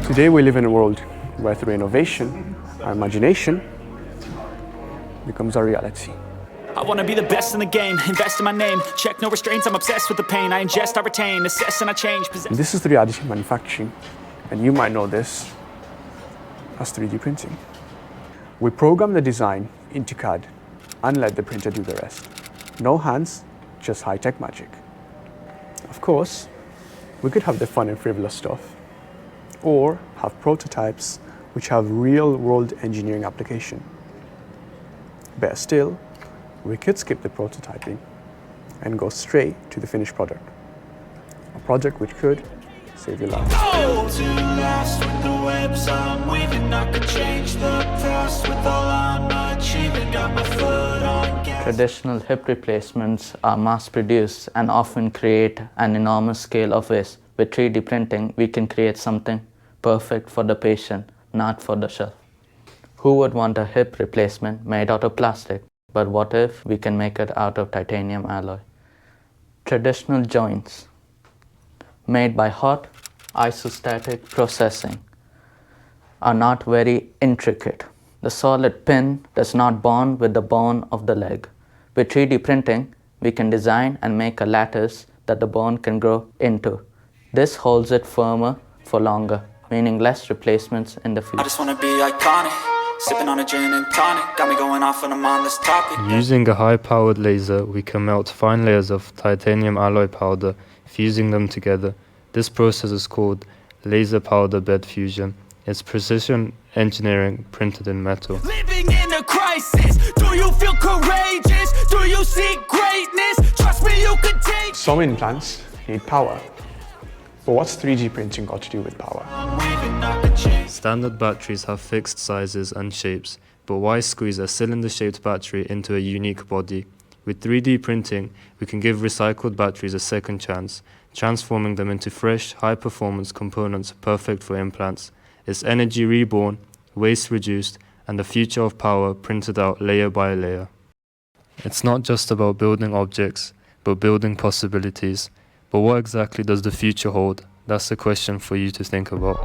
Today we live in a world where through innovation, our imagination becomes our reality. I want to be the best in the game, invest in my name, check no restraints, I'm obsessed with the pain, I ingest, I retain, assess and I change. And this is 3D additive manufacturing, and you might know this as 3D printing. We program the design into CAD and let the printer do the rest. No hands, just high-tech magic. Of course, we could have the fun and frivolous stuff, or have prototypes which have real-world engineering application. Better still, we could skip the prototyping and go straight to the finished product. A project which could save your life. Traditional hip replacements are mass-produced and often create an enormous scale of waste. With 3D printing, we can create something perfect for the patient, not for the shelf. Who would want a hip replacement made out of plastic? But what if we can make it out of titanium alloy? Traditional joints made by hot isostatic processing are not very intricate. The solid pin does not bond with the bone of the leg. With 3D printing, we can design and make a lattice that the bone can grow into. This holds it firmer for longer, meaning less replacements in the future. I just want to be iconic, sipping on a gin and tonic, got me going off when I'm on this topic. Using a high-powered laser, we can melt fine layers of titanium alloy powder, fusing them together. This process is called laser powder bed fusion. It's precision engineering printed in metal. Living in a crisis, do you feel courageous? Do you seek greatness? Trust me, you can take. Some implants need power. But what's 3D printing got to do with power? Standard batteries have fixed sizes and shapes, but why squeeze a cylinder-shaped battery into a unique body? With 3D printing, we can give recycled batteries a second chance, transforming them into fresh, high-performance components perfect for implants. It's energy reborn, waste reduced, and the future of power printed out layer by layer. It's not just about building objects, but building possibilities. But what exactly does the future hold? That's a question for you to think about.